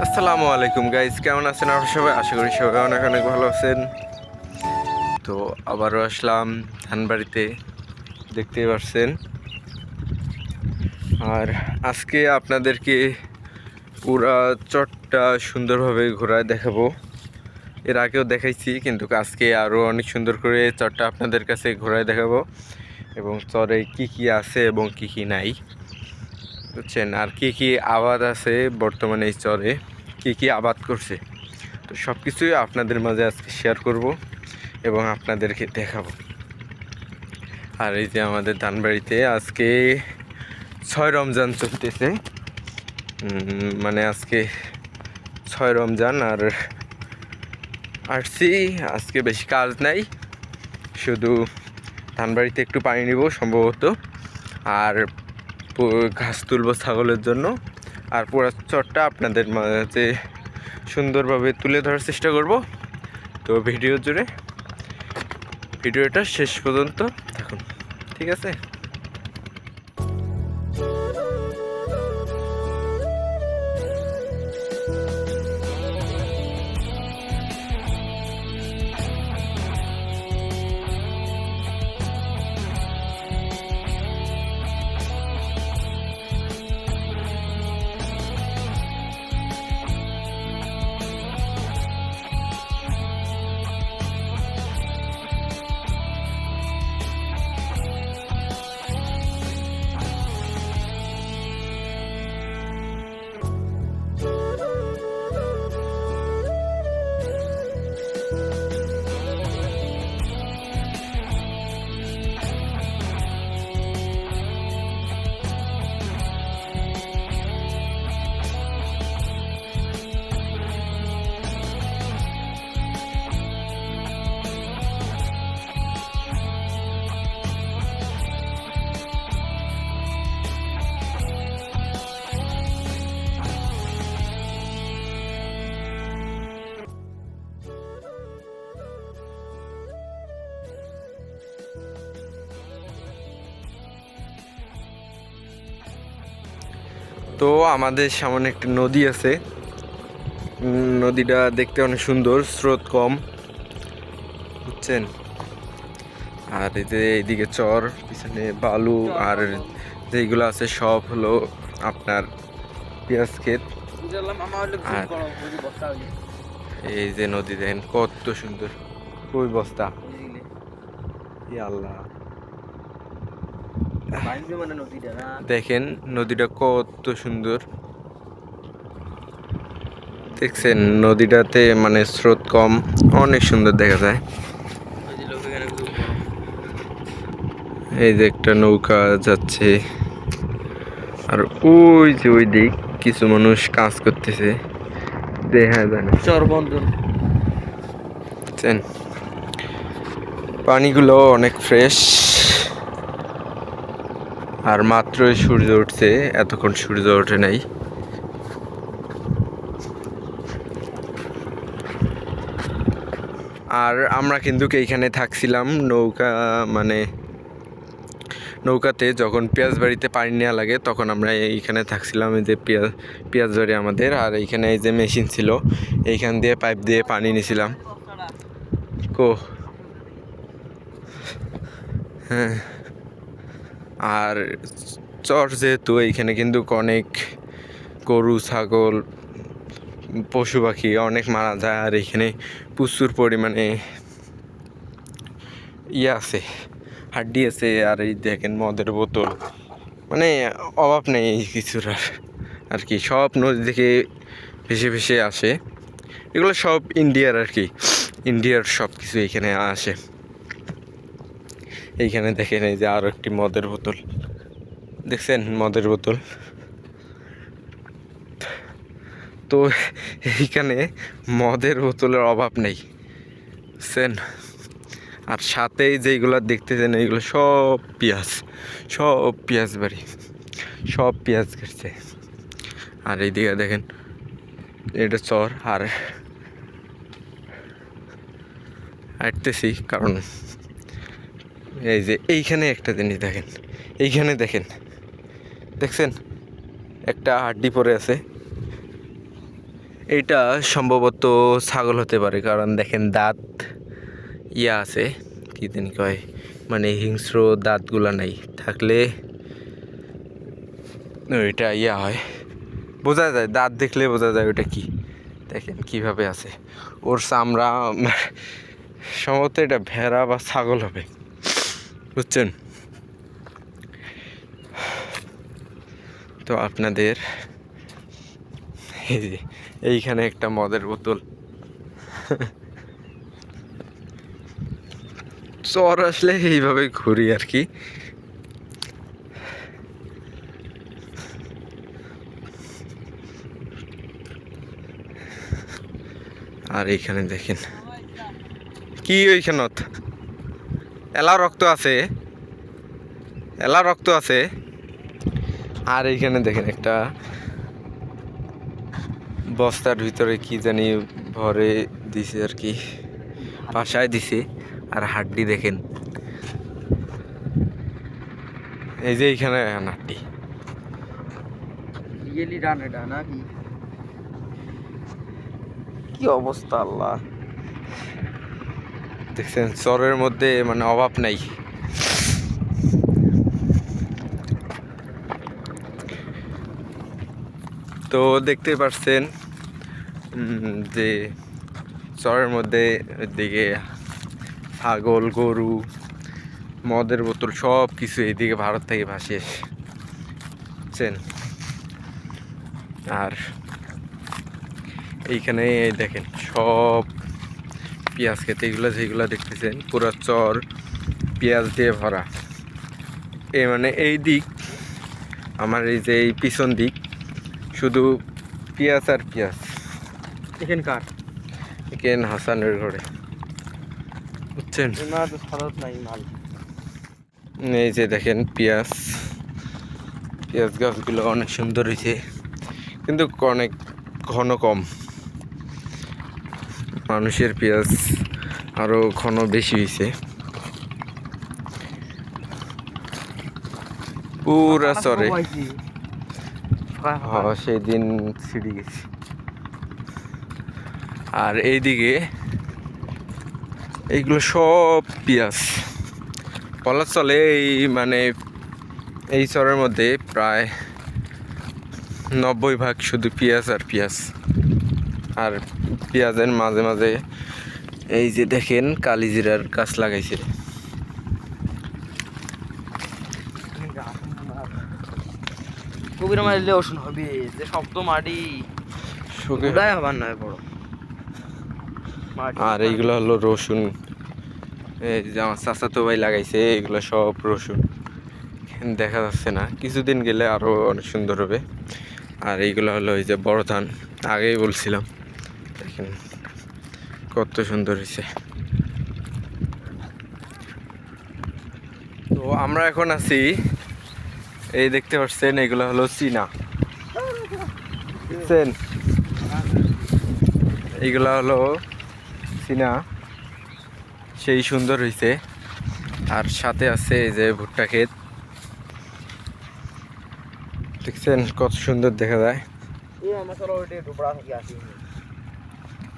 আসসালামু আলাইকুম গাইজ, কেমন আছেন আপনারা সবাই? আশা করি সবাই অনেক অনেক ভালো আছেন। তো আবারও আসলাম ধানবাড়িতে, দেখতেই পারছেন। আর আজকে আপনাদেরকে পুরা চটটা সুন্দরভাবে ঘোরায় দেখাবো। এর আগেও দেখাইছি, কিন্তু আজকে আরও অনেক সুন্দর করে চটটা আপনাদের কাছে ঘোরায় দেখাবো, এবং চরে কি কি আছে এবং কি কি নাই, বুঝছেন। আর কি কি আবাদ আছে বর্তমানে এই চরে, কি কি আবাদ করছে, তো সব কিছুই আপনাদের মাঝে আজকে শেয়ার করব এবং আপনাদেরকে দেখাবো। আর এই যে আমাদের ধানবাড়িতে আজকে 6 রমজান চলতেছে, মানে আজকে 6 রমজান। আর আসছি, আজকে বেশি কাজ নাই, শুধু ধানবাড়িতে একটু পানি নিব সম্ভবত, আর ঘাস তুলবো ছাগলের জন্য। আর পুরো চটটা আপনাদের মাঝে সুন্দরভাবে তুলে ধরার চেষ্টা করব। তো ভিডিওটা শেষ পর্যন্ত থাকুন, ঠিক আছে? তো আমাদের সামনে একটা নদী আছে, নদীটা দেখতে অনেক সুন্দর, স্রোত কম, বুঝছেন। আর এই যে এইদিকে চর, পিছনে বালু, আর যেগুলো আছে সব হলো আপনার পেঁয়াজ ক্ষেত। আর এই যে নদী দেখেন কত সুন্দর, ওই বস্তা, আল্লাহ দেখেন নদীটা কত সুন্দর, দেখছেন নদীটাতে মানে স্রোত কম, অনেক সুন্দর দেখা যায়। এই যে একটা নৌকা যাচ্ছে, আর ওই যে ওই দিক কিছু মানুষ কাজ করতেছে, দেখা যায় না। চরবন্দর বুঝছেন, পানিগুলো অনেক ফ্রেশ। আর মাত্রই সূর্য উঠছে, এতক্ষণ সূর্য ওঠে নাই। আর আমরা কিন্তু এইখানে থাকছিলাম মানে নৌকাতে, যখন পেঁয়াজ বাড়িতে পানি নেওয়া লাগে তখন আমরা এইখানে থাকছিলাম। এই যে পেঁয়াজ বাড়ি আমাদের, আর এইখানে এই যে মেশিন ছিল, এইখান দিয়ে পাইপ দিয়ে পানি নিয়েছিলাম। হ্যাঁ, আর চর যেহেতু, এইখানে কিন্তু অনেক গরু ছাগল পশু পাখি অনেক মারা যায়। আর এখানে প্রচুর পরিমাণে আছে, হাড্ডি আছে। আর এই দেখেন মদের বোতল, মানে অভাব নেই এই কিছুর। আর কি সব নদী থেকে ভেসে ভেসে আসে, এগুলো সব ইন্ডিয়ার আর কি, ইন্ডিয়ার সব কিছু এইখানে আসে। এইখানে দেখেন এই যে আরও একটি মদের বোতল, দেখছেন মদের বোতল। তো এইখানে মদের বোতলের অভাব নেই, বুঝছেন। আর সাথেই যেগুলো দেখতেছেন এইগুলো সব পেঁয়াজ বাড়ি, সব পেঁয়াজ কাটছে। আর এইদিকে দেখেন এটা চর। আর হাঁটতেছি কারণ এই যে এইখানে একটা জিনিস দেখেন, এইখানে দেখছেন একটা হাড্ডি পড়ে আছে, এটা সম্ভবত ছাগল হতে পারে, কারণ দেখেন দাঁত আছে, কি জানি কয়, মানে হিংস্র দাঁতগুলা নাই, থাকলে ওইটা হয়, বোঝা যায়, দাঁত দেখলে বোঝা যায় ওটা কি। দেখেন কিভাবে আছে, ওর চামড়া সম্ভবত এটা ভেড়া বা ছাগল হবে, বুঝছেন? তো আপনাদের এইখানে একটা মদের বোতল, চর আসলে এইভাবে ঘুরি আর কি। আর এইখানে দেখেন কি, ওইখানত এলা রক্ত আছে, এলা রক্ত আছে। আর এইখানে দেখেন একটা বস্তার ভিতরে কি জানি ভরে দিছে আর কি, পাশায় দিছে। আর হাড্ডি দেখেন, এই যে এইখানে হাড্ডি, কি অবস্থা আল্লাহ, দেখছেন চরের মধ্যে মানে অভাব নাই। তো দেখতে পাচ্ছেন যে চরের মধ্যে দিকে ছাগল, গরু, মদের বোতল সব কিছু এইদিকে ভারত থেকে ভাসে এসেছেন। আর এইখানে দেখেন সব পেঁয়াজ খেতে, এগুলো যেগুলো দেখতেছেন পুরো চর পেঁয়াজ দিয়ে ভরা। মানে এই দিক আমার, এই যে এই পিছন দিক শুধু পেঁয়াজ আর পেঁয়াজ। এখানে কার? এখানে হাসানের ঘরে, বুঝছেন? এই যে দেখেন পেঁয়াজ, পেঁয়াজ গাছগুলো অনেক সুন্দর হয়েছে, কিন্তু অনেক ঘন কম। মানুষের পেঁয়াজ আরো ঘন বেশি হয়েছে, পুরা চরে। সেই দিন ছিঁড়ে গেছি। আর এইদিকে এইগুলো সব পেঁয়াজ বলা চলে। এই মানে এই চরের মধ্যে প্রায় 90% শুধু পেঁয়াজ আর পেঁয়াজ। আর পেঁয়াজের মাঝে মাঝে এই যে দেখেন কালিজিরার গাছ লাগাইছে। কবিরা মারলে ওষুধ হবে, যে শব্দ মাটি আবার নয় বড়। আর এইগুলো হলো রসুন, এই যে আমার চাচাতো ভাই লাগাইছে, এগুলো সব রসুন, দেখা যাচ্ছে না, কিছুদিন গেলে আরো অনেক সুন্দর হবে। আর এইগুলো হলো ওই যে বড় ধান, আগেই বলছিলাম, দেখেন কত সুন্দর হয়েছে। তো আমরা এখন আছি, এই দেখতে পাচ্ছেন এগুলো হলো চীনা, বুঝছেন? এইগুলা হলো চীনা, সেই সুন্দর হয়েছে। আর সাথে আছে এই যে ভুট্টা ক্ষেত, দেখছেন কত সুন্দর দেখা যায়।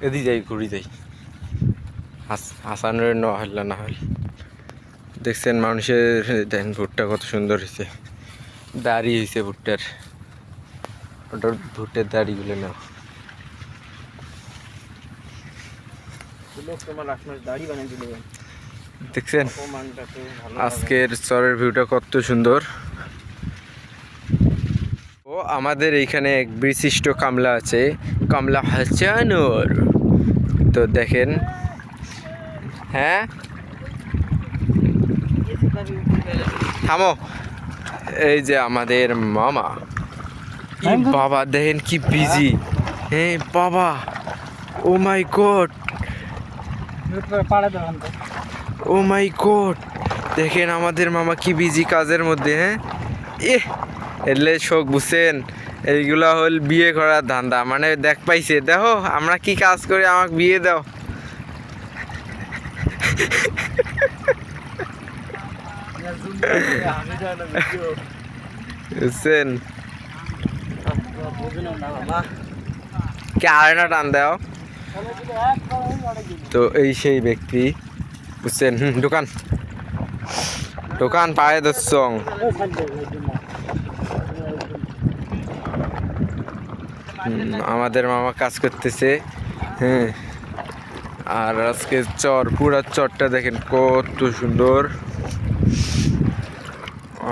এদিকে যাই, ঘুরি যাই, হাসানের ন হইলা না হইল। দেখছেন মানুষের, দেখেন ভুট্টা কত সুন্দর হয়েছে, দাড়ি হয়েছে ভুট্টার, ওটার ভুট্টার দাড়িগুলো নাও। দেখছেন আজকের চরের ভিউটা কত সুন্দর। ও আমাদের এইখানে এক বিশিষ্ট কামলা আছে, কামলা হাসানুর। তো দেখেন, হ্যাঁ থামো, এই যে আমাদের মামা, বাবা দেখেন কি বিজি, হ্যাঁ বাবা, ও মাই গড, ও মাই গড, দেখেন আমাদের মামা কি বিজি কাজের মধ্যে। হ্যাঁ এলে শোক, বুঝছেন? এইগুলা হল বিয়ে করার ধান্দা, মানে দেখ পাইছে, দেখো আমরা কি কাজ করি, আমাকে বিয়ে দাও। বুঝছেন কে আরেকটা টান দাও। তো এই সেই ব্যক্তি বুঝছেন, দোকান দোকান পায়ে দর্শং। আমাদের মামা কাজ করতেছে। হ্যাঁ, আর আজকে চর, পুরা চরটা দেখেন কত সুন্দর।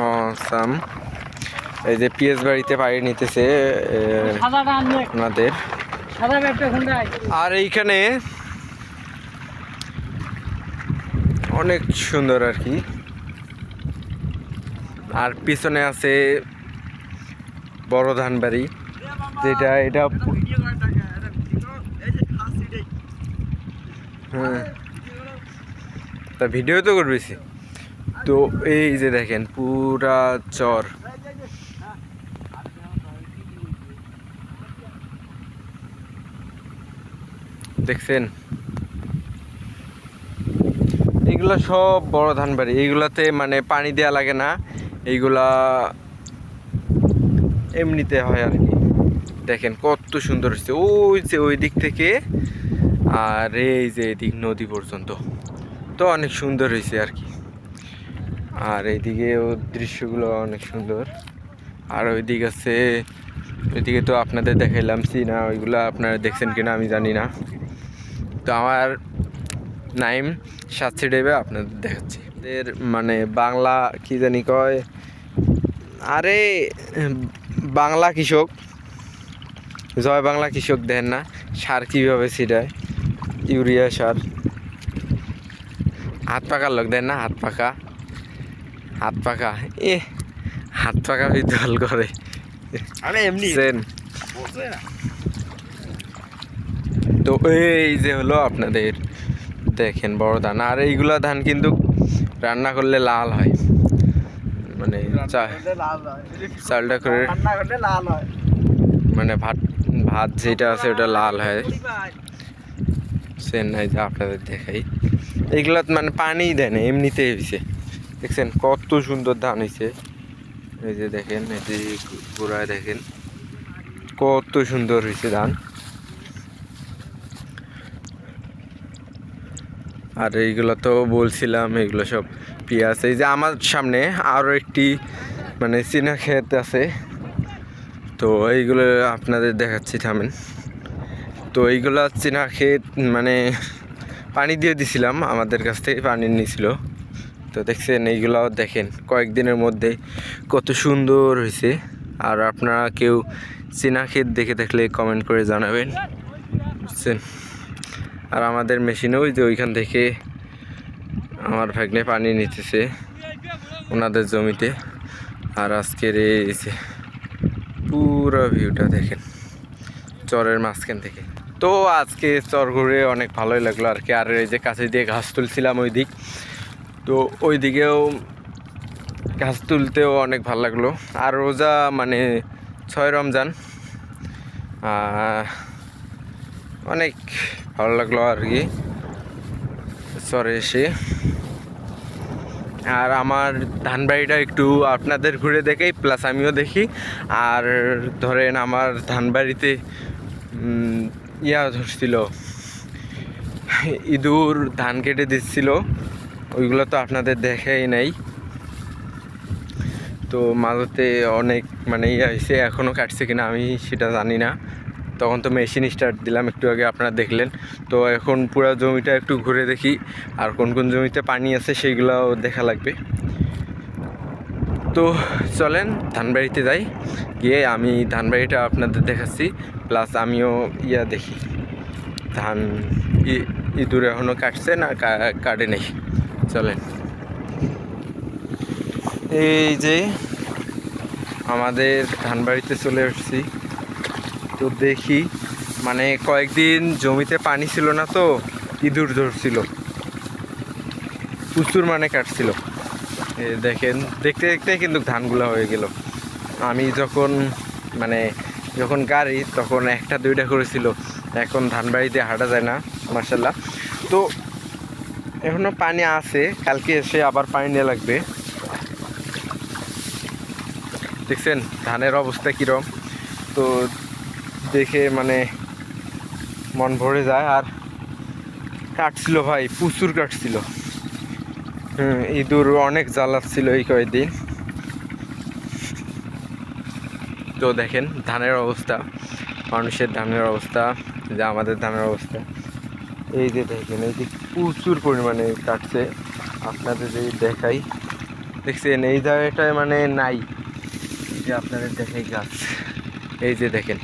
অসাম। এই যে পিএস বাড়িতে পাড়ি নিতেছে ওনাদের। আর এইখানে অনেক সুন্দর আর কি। আর পিছনে আছে বড় ধান বাড়ি, যেটা এটা হ্যাঁ, তা ভিডিও তো করবেছি। তো এই যে দেখেন পুরা চর, দেখছেন? এইগুলা সব বড় ধান বাড়ি। এইগুলাতে মানে পানি দেওয়া লাগে না, এইগুলা এমনিতে হয় আর কি। দেখেন কত সুন্দর হচ্ছে, ওই যে ওই দিক থেকে আর এই যে এদিক নদী পর্যন্ত। তো অনেক সুন্দর হয়েছে আর কি। আর এইদিকে ওর দৃশ্যগুলো অনেক সুন্দর। আর ওইদিক আছে, ওইদিকে তো আপনাদের দেখাইলাম না, ওইগুলো আপনারা দেখছেন কিনা আমি জানি না। তো আমার নাইম সাতশি ডেবে আপনাদের দেখাচ্ছি। এর মানে বাংলা কি জানি কয়, আরে বাংলা কৃষক, জয় বাংলা কৃষক দেন না, সার কীভাবে ছিটায়, ইউরিয়া সার। হাত পাকার লোক দেন না, হাত পাকা, হাত পাকা, হাত পাকা দল করে। আরে এমনি তো এই যে হলো আপনাদের দেখেন বড় ধান। আর এইগুলা ধান কিন্তু রান্না করলে লাল হয়, মানে চালটা করে মানে ভাত ভাত যেটা আছে ওটা লাল হয়। চেন্নাই যা আপনাদের দেখাই, এইগুলা মানে পানি দেয় না, এমনিতে হয়েছে। দেখছেন কত সুন্দর ধান হয়েছে। এই যে দেখেন, এই যে গোড়ায় দেখেন কত সুন্দর হয়েছে ধান। আর এইগুলো তো বলছিলাম, এগুলো সব পেঁয়াজ। এই যে আমার সামনে আরও একটি মানে চীনা ক্ষেত আছে, তো এইগুলো আপনাদের দেখাচ্ছি, থামেন। তো এইগুলো চীনা ক্ষেত, মানে পানি দিয়ে দিছিলাম, আমাদের কাছ থেকে পানি নিয়েছিল। তো দেখছেন এইগুলাও দেখেন কয়েকদিনের মধ্যে কত সুন্দর হয়েছে। আর আপনারা কেউ চীনা ক্ষেত দেখে থাকলে কমেন্ট করে জানাবেন, বুঝছেন? আর আমাদের মেশিনে ওই যে ওইখান থেকে আমার ভাগ্নে পানি নিতেছে ওনাদের জমিতে। আর আজকের এই যে পুরো ভিউটা দেখেন চরের মাঝখান থেকে। তো আজকে চর ঘুরে অনেক ভালোই লাগলো আর কি। আর এই যে কাছে দিয়ে ঘাস তুলছিলাম ওই দিক, তো ওই দিকেও ঘাস তুলতেও অনেক ভালো লাগলো। আর রোজা মানে 6 রমজান, অনেক ভালো লাগলো আর কি চরে এসে। আর আমার ধান বাড়িটা একটু আপনাদের ঘুরে দেখাই, প্লাস আমিও দেখি। আর ধরেন আমার ধান বাড়িতে ইয়া ধরছিল, ইঁদুর ধান কেটে দিচ্ছিল, ওইগুলো তো আপনাদের দেখাই নাই। তো মাঝতে অনেক মানে ইয়ে হয়েছে, এখনও কাটছে কিনা আমি সেটা জানি না। তখন তো মেশিন স্টার্ট দিলাম একটু আগে, আপনারা দেখলেন। তো এখন পুরো জমিটা একটু ঘুরে দেখি, আর কোন কোন জমিতে পানি আছে সেইগুলোও দেখা লাগবে। তো চলেন ধানবাড়িতে যাই, গিয়ে আমি ধানবাড়িটা আপনাদের দেখাচ্ছি, প্লাস আমিও ইয়া দেখি ধান ইঁদুর এখনও কাটছে না কাটে নেই। চলেন, এই যে আমাদের ধানবাড়িতে চলে আসছি। তো দেখি মানে কয়েকদিন জমিতে পানি ছিল না, তো ইঁদুর ধরছিল প্রচুর, মানে কাটছিল। দেখেন দেখতে দেখতে কিন্তু ধানগুলো হয়ে গেল। আমি যখন গাড়ি তখন 1-2টা করেছিল, এখন ধানবাড়িতে হাঁটা যায় না মার্শাল্লাহ। তো এখনো পানি আছে, কালকে এসে আবার পানি নিয়ে লাগবে। দেখছেন ধানের অবস্থা কীরকম, তো দেখে মানে মন ভরে যায়। আর কাটছিল ভাই, প্রচুর কাটছিল। ইঁদুর অনেক জ্বালাচ্ছিল এই কয়েকদিন। তো দেখেন ধানের অবস্থা, মানুষের ধানের অবস্থা, যে আমাদের ধানের অবস্থা। এই যে দেখেন, এই যে প্রচুর পরিমাণে কাটছে। আপনাদের যে দেখাই, দেখছেন এই জায়গাটায় মানে নাই, যে আপনাদের দেখাই গাছ। এই যে দেখেন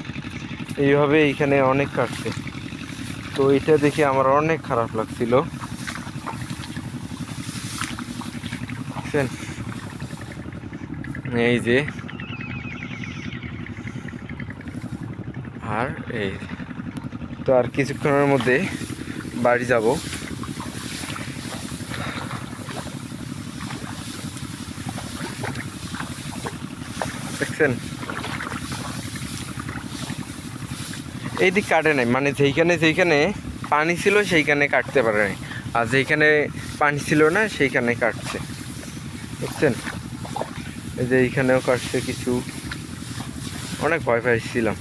এইভাবে এইখানে অনেক কাটছে। তো এটা দেখে আমার অনেক খারাপ লাগছিল, বুঝছেন। এই যে আর এই তো আর কিছুক্ষণের মধ্যে বাড়ি যাব। দেখছেন এই দিক কাটে নাই, মানে যেইখানে যেইখানে পানি ছিল সেইখানে কাটতে পারে নাই, আর যেইখানে পানি ছিল না সেইখানে কাটছে, বুঝছেন। এই যে এইখানেও কাটছে কিছু। অনেক ভয় পাইছিলাম,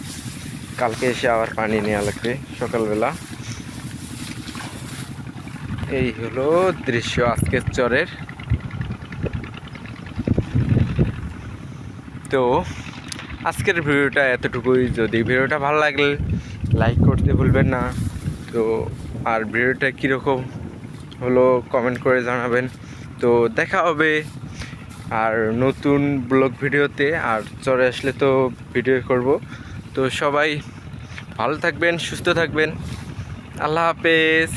কালকে এসে আবার পানি নেওয়া লাগবে সকালবেলা। এই হলো দৃশ্য আজকের চরের। তো আজকের ভিডিওটা এতটুকুই। যদি ভিডিওটা ভালো লাগলে লাইক করতে ভুলবেন না। তো আর ভিডিওটা কীরকম হলো কমেন্ট করে জানাবেন। তো দেখা হবে আর নতুন ব্লগ ভিডিওতে। আর চরে আসলে তো ভিডিও করব। তো সবাই ভালো থাকবেন, সুস্থ থাকবেন। আল্লাহ হাফেজ।